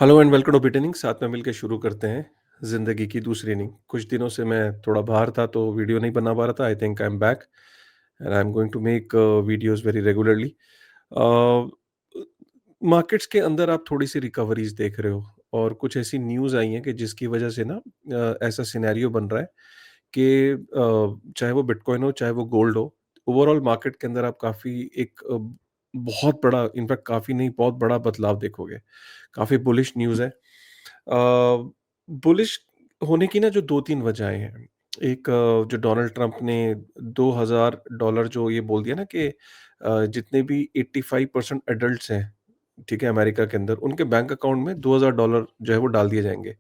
Hello and welcome to बिटनिंग। साथ में मिलकर शुरू करते हैं ज़िंदगी की दूसरी इनिंग। कुछ दिनों से मैं थोड़ा बाहर था तो वीडियो नहीं बना पा रहा था। I think I am back and I am going to make videos very regularly. Markets के अंदर आप थोड़ी-सी रिकवरीज़ देख रहे हो और कुछ ऐसी न्यूज़ आई हैं कि जिसकी वजह से ना ऐसा सिनेरियो बन रहा है कि चाहे वो बिटकॉइन हो, चाहे वो गोल्ड हो, ओवरऑल मार्केट के अंदर आप काफ़ी एक बहुत बड़ा, इनफैक्ट काफ़ी नहीं, बहुत बड़ा बदलाव देखोगे। काफ़ी बुलिश न्यूज़ है। बुलिश होने की ना जो 2-3 वजहें हैं। एक जो डोनाल्ड ट्रंप ने $2000 जो ये बोल दिया ना कि जितने भी 85% एडल्ट्स हैं, ठीक है, अमेरिका के अंदर, उनके बैंक अकाउंट में $2000 जो है वो डाल दिए जाएँगे।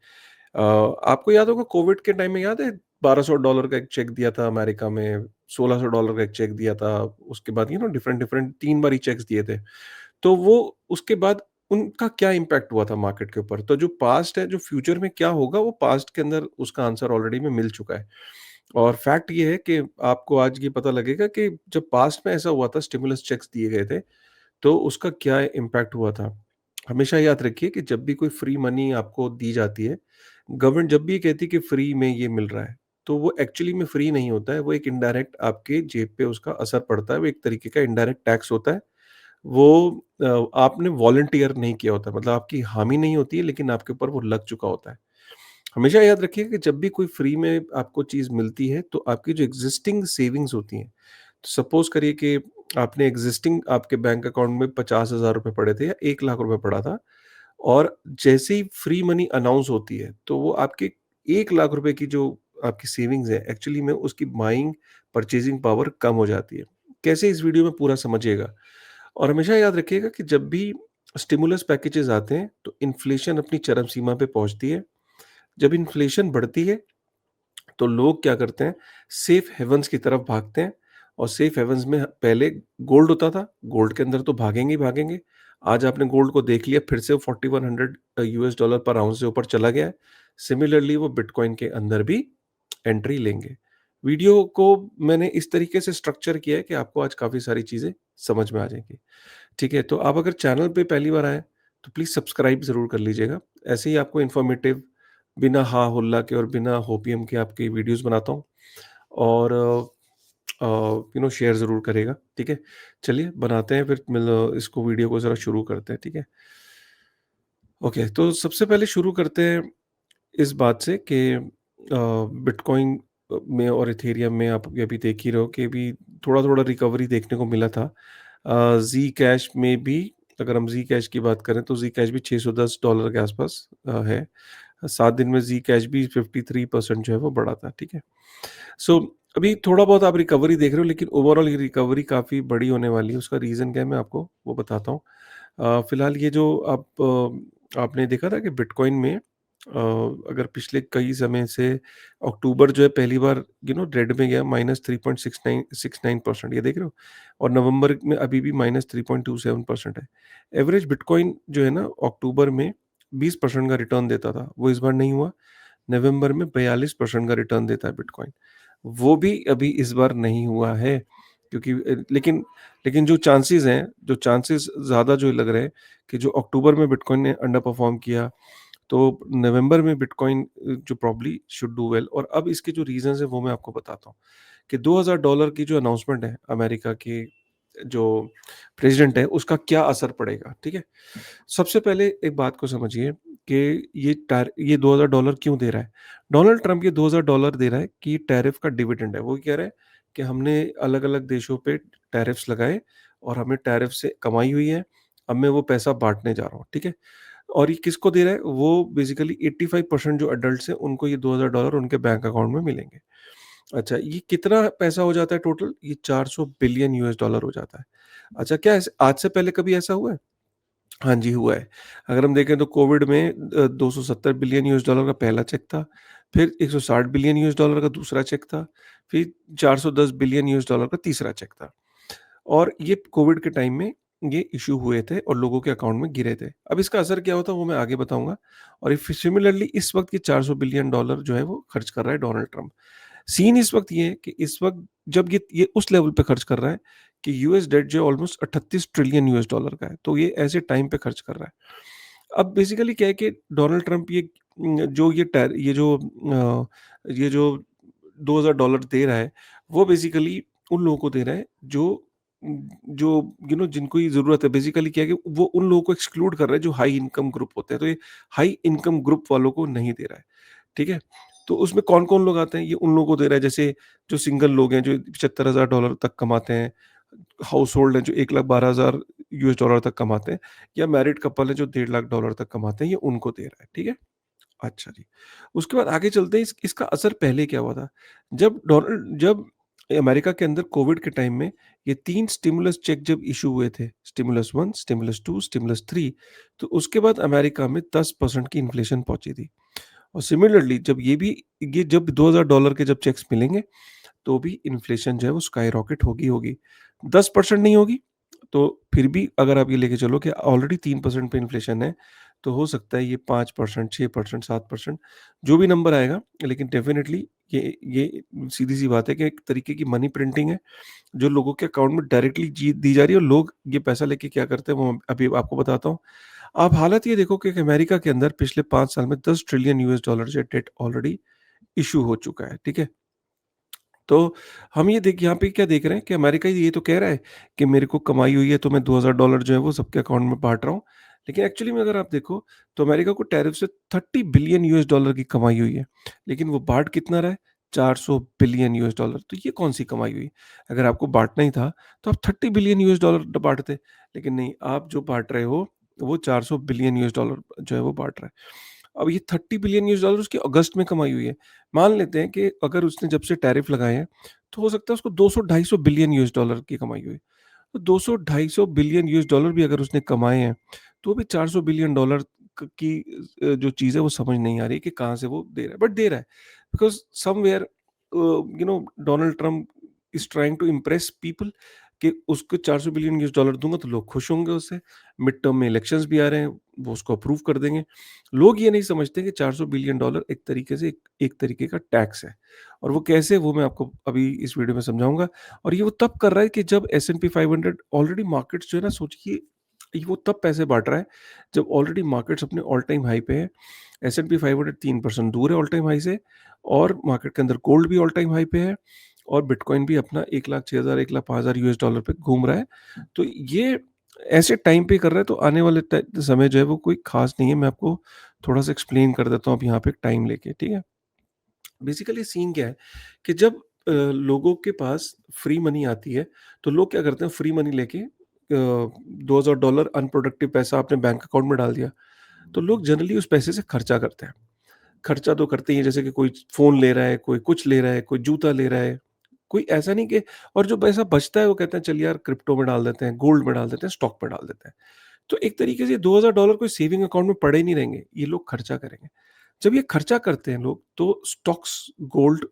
आपको याद होगा कोविड के टाइम में, याद है $1200 का एक चेक दिया था अमेरिका में, $1600 का एक चेक दिया था, उसके बाद डिफरेंट डिफरेंट 3 बारी चेक्स दिए थे। तो वो उसके बाद उनका क्या इम्पैक्ट हुआ था मार्केट के ऊपर? तो जो पास्ट है, जो फ्यूचर में क्या होगा, वो पास्ट के अंदर उसका आंसर ऑलरेडी में मिल चुका है। और फैक्ट ये है कि आपको आज ये पता लगेगा कि जब पास्ट में ऐसा हुआ था, स्टिमुलस चेक्स दिए गए थे, तो उसका क्या इम्पैक्ट हुआ था। हमेशा याद रखिए कि जब भी कोई फ्री मनी आपको दी जाती है, गवर्नमेंट जब भी ये कहती है कि फ्री में ये मिल रहा है, तो वो एक्चुअली में फ्री नहीं होता है, वो एक इनडायरेक्ट आपके जेब पे उसका असर पड़ता है, वो एक तरीके का इनडायरेक्ट टैक्स होता है। वो आपने वॉलंटियर नहीं किया होता, मतलब आपकी हामी नहीं होती है, लेकिन आपके ऊपर वो लग चुका होता है। हमेशा याद रखिए कि जब भी कोई फ्री में आपको चीज़ मिलती है, तो आपकी जो एक्जिस्टिंग सेविंग्स होती हैं, तो सपोज़ करिए कि आपने एक्जिस्टिंग आपके बैंक अकाउंट में ₹50,000 पड़े थे या ₹1,00,000 पड़ा था, और जैसे ही फ्री मनी अनाउंस होती है, तो वो आपके ₹1,00,000 की जो आपकी सेविंग्स है, एक्चुअली में उसकी बाइंग, परचेज़िंग पावर कम हो जाती है। कैसे, इस वीडियो में पूरा समझिएगा। और हमेशा याद रखिएगा कि जब भी स्टिमुलस पैकेजेज़ आते हैं, तो इन्फ्लेशन अपनी चरम सीमा पे पहुँचती है। जब इन्फ्लेशन बढ़ती है, तो लोग क्या करते हैं, सेफ हेवन्स की तरफ भागते हैं, और सेफ हेवन्स में पहले गोल्ड होता था, गोल्ड के अंदर तो भागेंगे ही भागेंगे। आज आपने गोल्ड को देख लिया, फिर से वो 4100 यूएस डॉलर पर आउंस से ऊपर चला गया है। सिमिलरली वो बिटकॉइन के अंदर भी एंट्री लेंगे। वीडियो को मैंने इस तरीके से स्ट्रक्चर किया है कि आपको आज काफ़ी सारी चीज़ें समझ में आ जाएँगी। ठीक है, तो आप अगर चैनल पे पहली बार आएँ, तो प्लीज़ सब्सक्राइब ज़रूर कर लीजिएगा। ऐसे ही आपको इन्फॉर्मेटिव, बिना हा-हुल्ला के और बिना होपियम के आपकी वीडियोज़ बनाता हूँ, और शेयर ज़रूर करेगा, ठीक है? चलिए बनाते हैं फिर, इसको, वीडियो को ज़रा शुरू करते हैं, ठीक है? ओके, तो सबसे पहले शुरू करते हैं इस बात से कि बिटकॉइन में और इथेरियम में आप ये अभी देख ही रहे हो कि अभी थोड़ा-थोड़ा रिकवरी देखने को मिला था। ज़ी कैश में भी, अगर हम ज़ी कैश की बात करें, तो ज़ी कैश भी $610 के आसपास है। 7 दिन में ज़ी कैश भी 53% जो है वो बढ़ा था, ठीक है? सो अभी थोड़ा बहुत आप रिकवरी देख रहे हो, लेकिन ओवरऑल ये रिकवरी काफ़ी बड़ी होने वाली है। उसका रीज़न क्या है, मैं आपको वो बताता हूँ। फिलहाल ये जो आपने देखा था कि बिटकॉइन में, अगर पिछले कई समय से अक्टूबर जो है पहली बार रेड में गया, -3.69% ये देख रहे हो, और नवंबर में अभी भी -3.27% है। एवरेज बिटकॉइन जो है ना, अक्टूबर में 20% का रिटर्न देता था, वो इस बार नहीं हुआ। नवंबर में 42% का रिटर्न देता है बिटकॉइन, वो भी अभी इस बार नहीं हुआ है, क्योंकि लेकिन लेकिन जो चांसेस ज़्यादा जो लग रहे हैं कि जो अक्टूबर में बिटकॉइन ने अंडर परफॉर्म किया, तो नवंबर में बिटकॉइन जो प्रॉब्ली शुड डू वेल। और अब इसके जो रीज़न्स हैं वो मैं आपको बताता हूँ कि $2000 की जो अनाउंसमेंट है अमेरिका के जो प्रेज़िडेंट है, उसका क्या असर पड़ेगा, ठीक है? सबसे पहले एक बात को समझिए कि ये $2000 क्यों दे रहा है? डोनाल्ड ट्रंप ये $2000 दे रहा है कि टैरिफ का डिविडेंड है। वो कह रहा है कि हमने अलग-अलग देशों पे टैरिफ्स लगाए और हमें टैरिफ से कमाई हुई है, अब मैं वो पैसा बाँटने जा रहा हूँ, ठीक है? और ये किसको दे रहा है? वो बेसिकली 85% जो एडल्ट्स हैं, उनको ये $2000 उनके बैंक अकाउंट में मिलेंगे। अच्छा, ये कितना पैसा हो जाता है टोटल? ये 400 बिलियन यूएस डॉलर हो जाता है। अच्छा, क्या ऐसे आज से पहले कभी ऐसा हुआ है? हाँ जी, हुआ है। अगर हम देखें तो कोविड में 270 बिलियन यूएस डॉलर का पहला चेक था, फिर 160 बिलियन यूएस डॉलर का दूसरा चेक था, फिर 410 बिलियन यूएस डॉलर का तीसरा चेक था। और ये कोविड के टाइम में ये इश्यू हुए थे और लोगों के अकाउंट में गिरे थे। अब इसका असर क्या होता है वो मैं आगे बताऊँगा। और इफ सिमिलरली इस वक़्त ये 400 बिलियन डॉलर जो है वो खर्च कर रहा है डोनाल्ड ट्रम्प। सीन इस वक़्त ये है कि इस वक़्त जब ये उस लेवल पे खर्च कर रहा है कि यूएस डेट जो है ऑलमोस्ट 38 ट्रिलियन यूएस डॉलर का है। तो ये ऐसे टाइम पे खर्च कर रहा है। अब बेसिकली क्या है कि डोनाल्ड ट्रम्प जो ये जो $2000 दे रहा है, वो बेसिकली उन लोगों को दे रहा है जो जिनको ये ज़रूरत है। बेसिकली क्या है कि वो उन लोगों को एक्सक्लूड कर रहा है जो हाई इनकम ग्रुप होते हैं। तो ये हाई इनकम ग्रुप वालों को नहीं दे रहा है, ठीक है? तो उसमें कौन-कौन लोग आते हैं, ये उन लोगों को दे रहा है जैसे जो सिंगल लोग हैं, जो $75,000 तक कमाते हैं, हाउसहोल्ड हैं जो $1,12,000 तक कमाते हैं, या मैरिड कपल है जो $1.5 लाख तक कमाते हैं, ये उनको दे रहा है, ठीक है? अच्छा जी। उसके बाद आगे चलते हैं, इसका असर पहले क्या हुआ था? जब अमेरिका के अंदर कोविड के टाइम में ये 3 स्टिमुलस चेक जब इश्यू हुए थे, स्टिमुलस 1, स्टिमुलस 2, स्टिमुलस 3, तो उसके बाद अमेरिका में 10% की इन्फ्लेशन पहुँची थी। और सिमिलरली ये जब $2000 के जब चेक्स मिलेंगे, तो भी इन्फ्लेशन जो है वो स्काई रॉकेट होगी। 10% नहीं होगी, तो फिर भी अगर आप ये लेके चलो कि ऑलरेडी 3% पे इन्फ्लेशन है, तो हो सकता है ये 5%, 6%, 7%, जो भी नंबर आएगा, लेकिन डेफ़िनिटली ये सीधी-सी बात है कि एक तरीके की मनी प्रिंटिंग है, जो लोगों के अकाउंट में डायरेक्टली जी दी जा रही है, और लोग ये पैसा लेके क्या करते हैं, वो अभी आपको बताता हूँ। आप हालत ये देखो कि अमेरिका के अंदर पिछले 5 साल में $10 ट्रिलियन से डेट ऑलरेडी इश्यू हो चुका है, ठीक है? तो हम ये देख यहाँ पे क्या देख रहे हैं कि अमेरिका ये तो कह रहा है कि मेरे को कमाई हुई है, तो मैं $2000 जो है वो सबके अकाउंट में बाँट रहा हूँ। लेकिन एक्चुअली में अगर आप देखो, तो अमेरिका को टैरिफ से $30 बिलियन की कमाई हुई है। लेकिन वो बाँट कितना रहा है? $400 बिलियन। तो ये कौन-सी कमाई हुई? अगर आपको बाँटना ही था, तो आप $30 बिलियन बाँटते। लेकिन नहीं, आप जो बाँट रहे हो, वो $400 बिलियन जो है वो बाँट रहा है। अब ये $30 बिलियन उसकी अगस्त में कमाई हुई है। मान लेते हैं कि अगर उसने जब से टैरिफ लगाए हैं, तो हो सकता है उसको 200 $250 बिलियन की कमाई हुई। तो 200 $250 बिलियन भी अगर उसने कमाए हैं, तो भी $400 बिलियन की जो चीज़ है वो समझ नहीं आ रही कि कहाँ से वो दे रहा है, बट दे रहा है। Because somewhere Donald Trump is trying to impress people कि उसको $400 बिलियन दूँगा तो लोग खुश होंगे उससे। मिड टर्म में इलेक्शंस भी आ रहे हैं, वो उसको अप्रूव कर देंगे। लोग ये नहीं समझते कि $400 बिलियन एक तरीके से एक तरीके का टैक्स है, और वो कैसे, वो मैं आपको अभी इस वीडियो में समझाऊँगा। और ये वो तब कर रहा है कि जब एस-एंड-पी 500 ऑलरेडी मार्केट्स जो है ना, सोचिए, ये वो तब पैसे बाँट रहा है जब ऑलरेडी मार्केट्स अपने ऑल टाइम हाई पे है। एस-एंड-पी 500 3% दूर है ऑल टाइम हाई से, और मार्केट के अंदर गोल्ड भी ऑल टाइम हाई पे है, और बिटकॉइन भी अपना 1,06,000 $1,05,000 पे घूम रहा है। तो ये ऐसे टाइम पे कर रहा है, तो आने वाले समय जो है वो कोई खास नहीं है। मैं आपको थोड़ा-सा एक्सप्लेन कर देता हूँ अब यहाँ पे टाइम लेके, ठीक है? बेसिकली सीन क्या है कि जब लोगों के पास फ्री मनी आती है, तो लोग क्या करते हैं, फ्री मनी लेके $2000 अनप्रोडक्टिव पैसा अपने बैंक अकाउंट में डाल दिया, तो लोग जनरली उस पैसे से खर्चा करते हैं। खर्चा तो करते ही हैं, जैसे कि कोई फ़ोन ले रहा है, कोई कुछ ले रहा है, कोई जूता ले रहा है, कोई ऐसा नहीं कि, और जो पैसा बचता है वो कहते हैं चल यार क्रिप्टो में डाल देते हैं, गोल्ड में डाल देते हैं, स्टॉक में डाल देते हैं। तो एक तरीके से $2000 कोई सेविंग अकाउंट में पड़े नहीं रहेंगे, ये लोग खर्चा करेंगे। जब ये खर्चा करते हैं लोग, तो स्टॉक्स, गोल्ड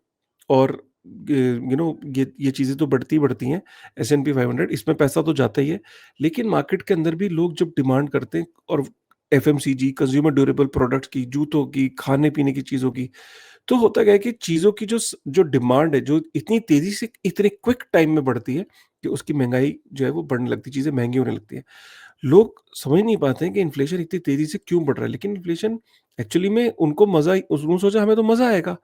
और ये चीज़ें तो बढ़ती ही बढ़ती हैं, एस-एंड-पी 500 इसमें पैसा तो जाता ही है, लेकिन मार्केट के अंदर भी लोग जब डिमांड करते हैं, और एफएमसीजी, कंज्यूमर ड्यूरेबल प्रोडक्ट्स की, जूतों की, खाने-पीने की चीज़ों की, तो होता क्या है कि चीज़ों की जो डिमांड है, जो इतनी तेज़ी से, इतने क्विक टाइम में बढ़ती है, कि उसकी महँगाई जो है वो बढ़ने लगती है, चीज़ें महँगी होने लगती हैं। लोग समझ नहीं पाते हैं कि इन्फ्लेशन इतनी तेज़ी से क्यों बढ़ रहा है, लेकिन इन्फ्लेशन एक्चुअली में उनको मज़ा ही, उन्होंने सोचा हमें तो मज़ा आएगा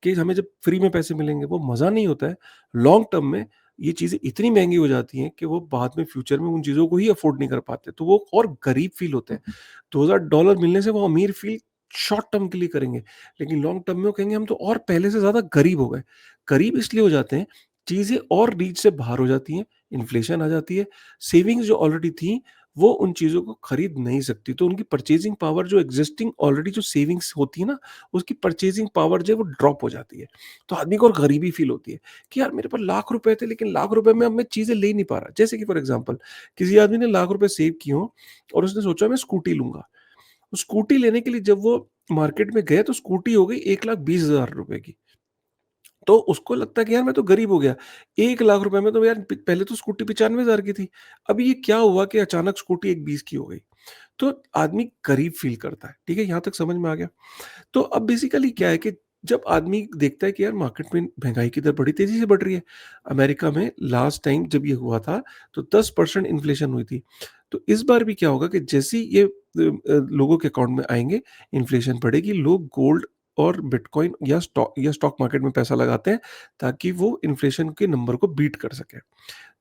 कि हमें जब फ्री में पैसे मिलेंगे, वो मज़ा नहीं होता है। लॉन्ग टर्म में ये चीज़ें इतनी महँगी हो जाती हैं कि वो बाद में फ्यूचर में उन चीज़ों को ही अफ़ोर्ड नहीं कर पाते, तो वो और गरीब फ़ील होते हैं। $2000 मिलने से वो अमीर फ़ील शॉर्ट टर्म के लिए करेंगे, लेकिन लॉन्ग टर्म में वो कहेंगे हम तो और पहले से ज़्यादा गरीब हो गए। गरीब इसलिए हो जाते हैं, चीज़ें और रीच से बाहर हो जाती हैं, इन्फ्लेशन आ जाती है, सेविंग्स जो ऑलरेडी थी, वो उन चीज़ों को खरीद नहीं सकती, तो उनकी परचेज़िंग पावर, जो एक्जिस्टिंग ऑलरेडी जो सेविंग्स होती है ना, उसकी परचेज़िंग पावर जो है वो ड्रॉप हो जाती है। तो आदमी को और गरीबी फ़ील होती है कि यार मेरे पास लाख रुपए थे, लेकिन लाख रुपए में अब मैं चीज़ें ले नहीं पा रहा। जैसे कि फॉर एग्ज़ाम्पल, किसी आदमी ने लाख रुपए सेव किए हों, और उसने सोचा मैं स्कूटी लूँगा। स्कूटी लेने के लिए जब वो मार्केट में गए, तो स्कूटी हो गई ₹1,20,000 की। तो उसको लगता है कि यार मैं तो गरीब हो गया। ₹1,00,000 में तो यार पहले तो स्कूटी 95,000 की थी। अभी ये क्या हुआ कि अचानक स्कूटी 1,20 की हो गई? तो आदमी गरीब फ़ील करता है, ठीक है? यहाँ तक समझ में आ गया? तो अब बेसिकली क्या है कि जब आदमी देखता है कि यार मार्केट में महँगाई की दर बड़ी तेज़ी से बढ़ रही है। अमेरिका में लास्ट टाइम जब ये हुआ था, तो 10% इन्फ्लेशन हुई थी। तो इस बार भी क्या होगा कि जैसे ही ये लोगों के अकाउंट में आएँगे, इन्फ्लेशन बढ़ेगी, लोग गोल्ड और बिटकॉइन या स्टॉक मार्केट में पैसा लगाते हैं, ताकि वो इन्फ्लेशन के नंबर को बीट कर सकें।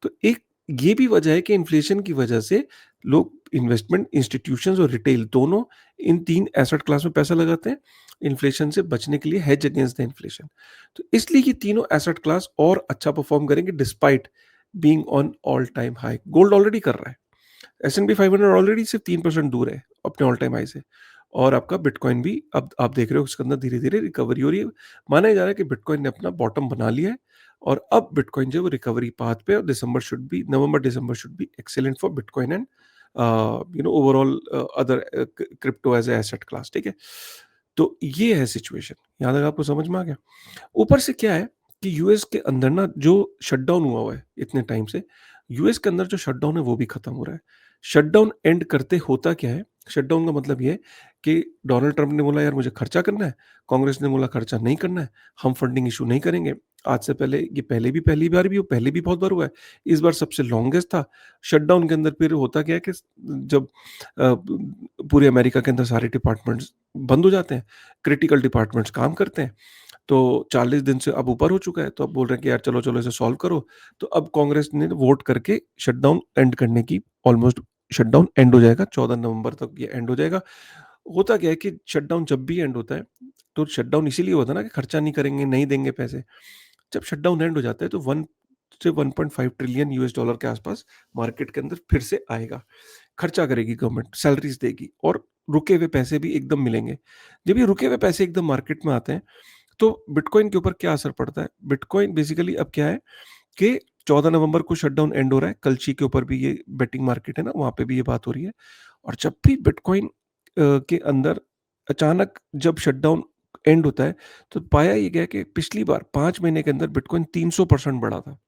तो एक ये भी वजह है कि इन्फ्लेशन की वजह से लोग इन्वेस्टमेंट इंस्टीट्यूशंस और रिटेल दोनों इन 3 एसेट क्लास में पैसा लगाते हैं, इन्फ्लेशन से बचने के लिए, हेज अगेंस्ट द इन्फ्लेशन। तो इसलिए ये तीनों एसेट क्लास और अच्छा परफॉर्म करेंगे despite being on all time high. Gold already कर रहा है। एस&पी 500 ऑलरेडी सिर्फ 3% दूर है अपने ऑल टाइम हाई से, और आपका बिटकॉइन भी अब आप देख रहे हो उसके अंदर धीरे-धीरे रिकवरी हो रही है। माना जा रहा है कि बिटकॉइन ने अपना बॉटम बना लिया है, और अब बिटकॉइन जो है वो रिकवरी पाथ पे है, और November December should be excellent for bitcoin and overall other crypto as a asset class, ठीक है? तो ये है सिचुएशन। यहाँ तक आपको समझ में आ गया? ऊपर से क्या है कि यूएस के अंदर ना जो शटडाउन हुआ है इतने टाइम से, यूएस के अंदर जो शटडाउन है वो भी खत्म हो रहा है। शटडाउन एंड करते होता क्या है? शटडाउन का मतलब ये है कि डोनाल्ड ट्रंप ने बोला यार मुझे खर्चा करना है, कांग्रेस ने बोला खर्चा नहीं करना है, हम फंडिंग इश्यू नहीं करेंगे। आज से पहले ये पहली बार भी पहले भी बहुत बार हुआ है। इस बार सबसे लॉन्गेस्ट था। शटडाउन के अंदर फिर होता क्या है कि जब पूरे अमेरिका के अंदर सारे डिपार्टमेंट्स बंद हो जाते हैं, क्रिटिकल डिपार्टमेंट्स काम करते हैं। तो 40 दिन से अब ऊपर हो चुका है, तो अब बोल रहे हैं कि यार चलो इसे सॉल्व करो। तो अब कांग्रेस ने वोट करके शटडाउन एंड करने की, ऑलमोस्ट शटडाउन एंड हो जाएगा, 14 नवंबर तक ये एंड हो जाएगा। होता क्या है कि शटडाउन जब भी एंड होता है, तो शटडाउन इसीलिए होता है ना कि खर्चा नहीं करेंगे, नहीं देंगे पैसे। जब शटडाउन एंड हो जाता है तो 1 से 1.5 ट्रिलियन यूएस डॉलर के आसपास मार्केट के अंदर फिर से आएगा। खर्चा करेगी गवर्नमेंट, सैलरीज़ देगी, और रुके हुए पैसे भी एकदम मिलेंगे। जब ये रुके हुए पैसे एकदम मार्केट में आते हैं, तो बिटकॉइन के ऊपर क्या असर पड़ता है? बिटकॉइन बेसिकली अब क्या है कि 14 नवंबर को शटडाउन एंड हो रहा है, कल-शी के ऊपर भी ये बेटिंग मार्केट है ना, वहाँ पे भी ये बात हो रही है। और जब भी बिटकॉइन के अंदर अचानक जब शटडाउन एंड होता है, तो पाया ये गया कि पिछली बार 5 महीने के अंदर बिटकॉइन 300% बढ़ा था।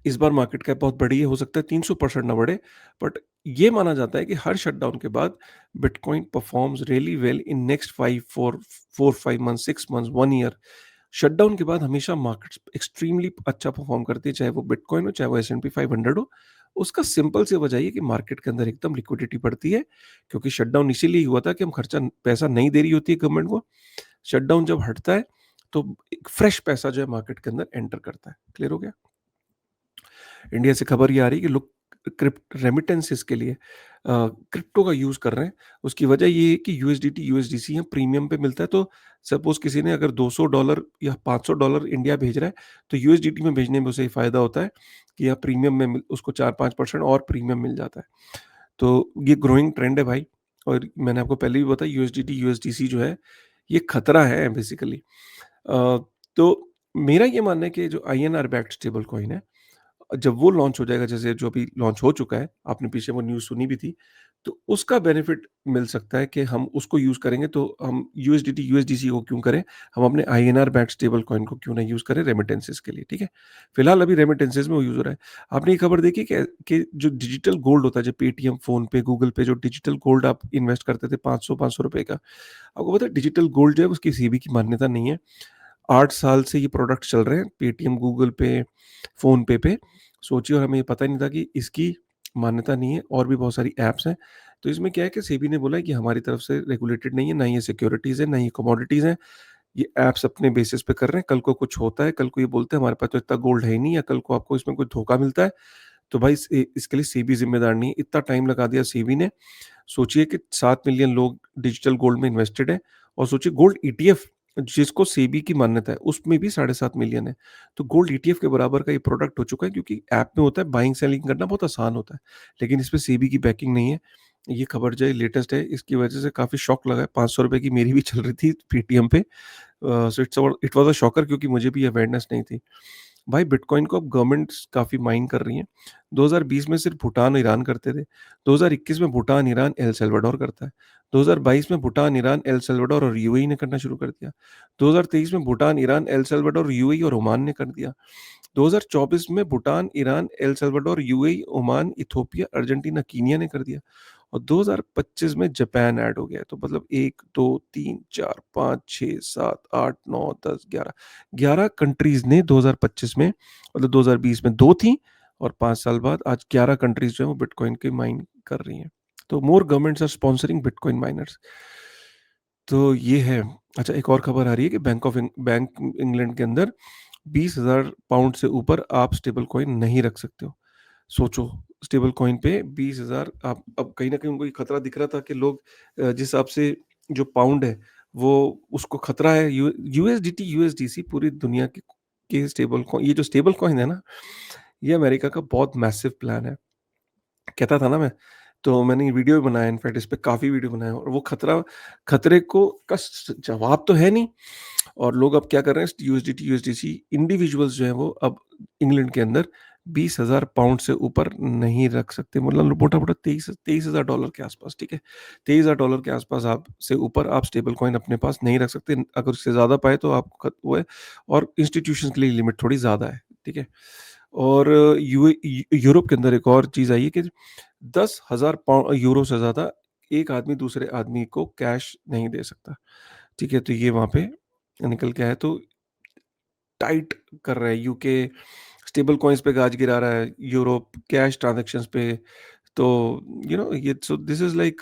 इस बार मार्केट कैप बहुत बड़ी है, हो सकता है 300% ना बढ़े, बट ये माना जाता है कि हर शटडाउन के बाद bitcoin performs really well in next 4 5 months, 6 months, 1 year. Shutdown के बाद हमेशा मार्केट्स एक्सट्रीमली अच्छा परफॉर्म करती है, चाहे वो बिटकॉइन हो, चाहे वो एस&पी 500 हो। उसका सिंपल सी वजह ये है कि मार्केट के अंदर एकदम लिक्विडिटी बढ़ती है, क्योंकि शटडाउन इसीलिए हुआ था कि हम खर्चा पैसा नहीं दे रही होती है गवर्नमेंट को। शटडाउन जब हटता है, तो एक फ्रेश पैसा जो है मार्केट के अंदर एंटर करता है। क्लियर हो गया? इंडिया से खबर ये आ रही है कि लोग रेमिटेंसेस के लिए क्रिप्टो का यूज़ कर रहे हैं। उसकी वजह ये है कि यूएसडीटी, यूएसडीसी यहाँ प्रीमियम पे मिलता है, तो सपोज़ किसी ने अगर $200 या $500 इंडिया भेज रहा है, तो यूएसडीटी में भेजने में उसे ये फ़ायदा होता है कि यहाँ प्रीमियम में उसको 4-5% और प्रीमियम मिल जाता है। तो ये ग्रोइंग ट्रेंड है भाई, और मैंने आपको पहले भी बताया यूएसडीटी, यूएसडीसी जो है, ये खतरा है बेसिकली। तो मेरा ये मानना है कि जो आईएनआर बैक्ड स्टेबल कॉइन है, जब वो लॉन्च हो जाएगा, जैसे जो अभी लॉन्च हो चुका है, आपने पीछे वो न्यूज़ सुनी भी थी, तो उसका बेनिफिट मिल सकता है कि हम उसको यूज़ करेंगे, तो हम यूएसडीटी, यूएसडीसी को क्यों करें? हम अपने आईएनआर बैक्ड स्टेबल कॉइन को क्यों ना यूज़ करें रेमिटेंसेस के लिए, ठीक है? फिलहाल अभी रेमिटेंसेस में वो यूज़ हो रहा है। आपने ये खबर देखी कि जो डिजिटल गोल्ड होता है, जो पेटीएम, फ़ोनपे, गूगल पे जो डिजिटल गोल्ड आप इन्वेस्ट करते थे ₹500 का, आपको पता है डिजिटल गोल्ड जो है उसकी सेबी की मान्यता नहीं है। 8 साल से ये प्रोडक्ट चल रहे हैं पेटीएम, गूगल पे, फ़ोनपे पे। सोचिए, और हमें ये पता ही नहीं था कि इसकी मान्यता नहीं है, और भी बहुत सारी ऐप्स हैं। तो इसमें क्या है कि सेबी ने बोला है कि हमारी तरफ से रेगुलेटेड नहीं है, ना ये सिक्योरिटीज़ है, ना ये कमोडिटीज़ हैं। ये ऐप्स अपने बेसिस पे कर रहे हैं, कल को कुछ होता है, कल को ये बोलते हैं हमारे पास तो इतना गोल्ड है ही नहीं, या कल को आपको इसमें कोई धोखा मिलता है, तो भाई इसके लिए सेबी ज़िम्मेदार नहीं है। इतना टाइम लगा दिया सेबी ने। सोचिए कि 7 मिलियन लोग डिजिटल गोल्ड में इन्वेस्टेड हैं, और सोचिए गोल्ड ईटीएफ जिसको सेबी की मान्यता है, उसमें भी 7.5 मिलियन है। तो गोल्ड ईटीएफ के बराबर का ये प्रोडक्ट हो चुका है, क्योंकि ऐप में होता है, बाइंग सेलिंग करना बहुत आसान होता है। लेकिन इसमें सेबी की बैकिंग नहीं है। ये खबर जो है लेटेस्ट है, इसकी वजह से काफ़ी शॉक लगा है। ₹500 की मेरी भी चल रही थी पेटीएम पे। So it was a shocker, क्योंकि मुझे भी अवेयरनेस नहीं थी। भाई बिटकॉइन को अब गवर्नमेंट्स काफ़ी माइन कर रही हैं। 2020 में सिर्फ़ भूटान, ईरान करते थे। 2021 में भूटान, ईरान, एल सल्वाडोर करता है। 2022 में भूटान, ईरान, एल सल्वाडोर और यूएई ने करना शुरू कर दिया। 2023 में Bhutan, Iran, El Salvador, UAE और ओमान ने कर दिया। 2024 में Bhutan, Iran, El Salvador, UAE, Oman, Ethiopia, Argentina, Kenya ने कर दिया, और 2025 में जापान ऐड हो गया है। तो मतलब 1, 2, 3, 4, 5, 6, 7, 8, 9, 10, 11, 11 कंट्रीज़ ने 2025 में, मतलब 2020 में 2 थी, और 5 साल बाद आज 11 कंट्रीज़ जो हैं वो बिटकॉइन की माइन कर रही हैं। तो more governments are sponsoring bitcoin miners. तो ये है। अच्छा, एक और खबर आ रही है कि बैंक इंग्लैंड के अंदर 20,000 पाउंड से ऊपर आप स्टेबल कॉइन नहीं रख सकते हो। सोचो, स्टेबल कॉइन पे 20,000, आप अब कहीं न कहीं उनको ये खतरा दिख रहा था कि लोग जिस हिसाब से जो पाउंड है, वो उसको खतरा है। यूएसडीटी, यूएसडीसी पूरी दुनिया के स्टेबल कॉइन, ये जो स्टेबल कॉइन है ना, ये अमेरिका का बहुत मैसिव प्लान है। कहता था ना मैं, तो मैंने वीडियो भी बनाया, इनफैक्ट इस पे काफ़ी वीडियो बनाया और वो खतरे को का जवाब तो है नहीं। और लोग अब क्या कर रहे हैं, यूएसडीटी, यूएसडीसी इंडिविजुअल्स जो हैं वो अब इंग्लैंड के अंदर 20,000 पाउंड से ऊपर नहीं रख सकते। मतलब मोटा-मोटा 23,000 डॉलर के आसपास, ठीक है? 23,000 डॉलर के आसपास आप से यूपर आप स्टेबल कॉइन अपने पास नहीं रख सकते। अगर उससे ज़्यादा पाए तो आपको वो है। और इंस्टीट्यूशंस के लिए लिमिट थोड़ी ज़्यादा है, ठीक है? और यूरोप के अंदर एक और चीज़ आई है कि 10,000 यूरो से ज़्यादा एक आदमी दूसरे आदमी को कैश नहीं दे सकता, ठीक है? तो ये वहाँ पे निकल के आया। तो टाइट कर रहा है यूके, स्टेबल कॉइन्स पे गाज गिरा रहा है, यूरोप कैश ट्रांज़ैक्शंस पे। तो ये, सो दिस इज़ लाइक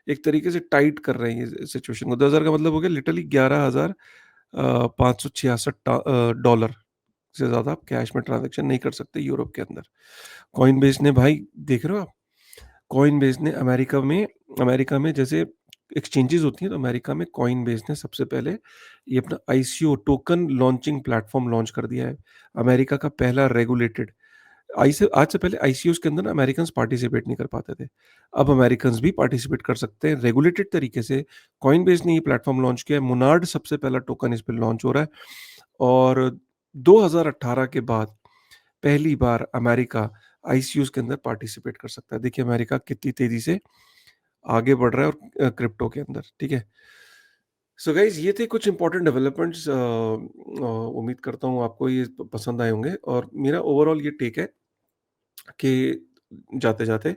एक तरीके से टाइट कर रहे हैं ये सिचुएशन को। 10,000 का मतलब हो गया लिटरली 11,566 डॉलर से ज़्यादा आप कैश में ट्रांज़ैक्शन नहीं कर सकते यूरोप के अंदर। कॉइनबेस ने भाई, देख रहे हो आप? कॉइनबेस ने अमेरिका में जैसे एक्सचेंजेस होती हैं, तो अमेरिका में कॉइनबेस ने सबसे पहले ये अपना ICO token launching platform launch कर दिया है। अमेरिका का पहला रेगुलेटेड, आज से पहले आईसीओज़ के अंदर ना अमेरिकन्स पार्टिसिपेट नहीं कर पाते थे। अब अमेरिकन्स भी पार्टिसिपेट कर सकते हैं रेगुलेटेड तरीके से। कॉइनबेस ने ये प्लेटफ़ॉर्म लॉन्च किया है। मोनार्ड सबसे पहला टोकन इस पे लॉन्च हो रहा है। और 2018 के बाद पहली बार अमेरिका आईसीयूज़ के अंदर पार्टिसिपेट कर सकता है। देखिए अमेरिका कितनी तेज़ी से आगे बढ़ रहा है और क्रिप्टो के अंदर, ठीक है? सो गाइज़, ये थे कुछ इंपॉर्टेंट डेवलपमेंट्स। उम्मीद करता हूँ आपको ये पसंद आए होंगे। और मेरा ओवरऑल ये टेक है कि जाते-जाते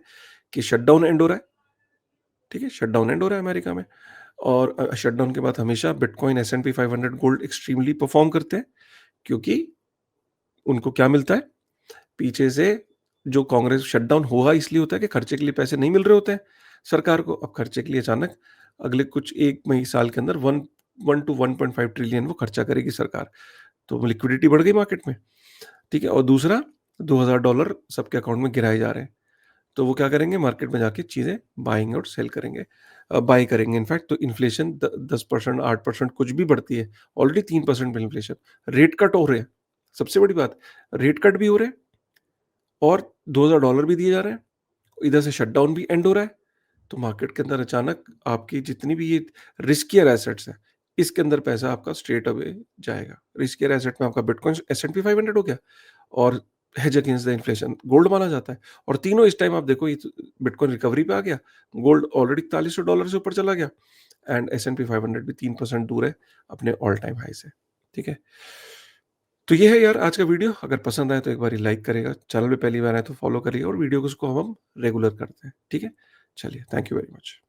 कि शटडाउन एंड हो रहा है, ठीक है? शटडाउन एंड हो रहा है अमेरिका में। और शटडाउन के बाद हमेशा bitcoin, S-and-P 500 gold extremely perform करते हैं, क्योंकि उनको क्या मिलता है? पीछे से जो कांग्रेस शटडाउन हुआ इसलिए होता है कि खर्चे के लिए पैसे नहीं मिल रहे होते हैं सरकार को। अब खर्चे के लिए अचानक अगले कुछ 1 मही साल के अंदर 1 टू 1.5 ट्रिलियन वो खर्चा करेगी सरकार। तो लिक्विडिटी बढ़ गई मार्केट में, ठीक है? और दूसरा, $2,000 सबके अकाउंट में गिराए जा रहे हैं। तो वो क्या करेंगे, मार्केट में जाके चीज़ें बाइंग और सेल करेंगे, बाय करेंगे। इनफैक्ट तो इन्फ्लेशन 10%, 8% कुछ भी बढ़ती है। ऑलरेडी 3% पे इन्फ्लेशन, रेट कट हो रहे हैं। सबसे बड़ी बात, रेट कट भी हो रहे हैं और $2,000 भी दिए जा रहे हैं। इधर से शटडाउन भी एंड हो रहा है। तो मार्केट के अंदर अचानक आपकी जितनी भी ये रिस्कियर एसेट्स हैं, इसके अंदर पैसा आपका स्ट्रेट अवे जाएगा। रिस्कियर एसेट में आपका बिटकॉइन, एस-एंड-पी 500 हो गया और hedge against the inflation gold माना जाता है। और तीनों इस टाइम आप देखो, ये तो बिटकॉइन रिकवरी पे आ गया, गोल्ड ऑलरेडी $4,400 से ऊपर चला गया एंड एस-एंड-पी 500 भी 3% दूर है अपने ऑल टाइम हाई से, ठीक है? तो ये है यार आज का वीडियो। अगर पसंद आए तो एक बारी लाइक करिएगा, चैनल पे पहली बार आए तो फॉलो करिए और वीडियो को उसको हम रेगुलर करते हैं, ठीक है? चलिए, थैंक यू वेरी मच।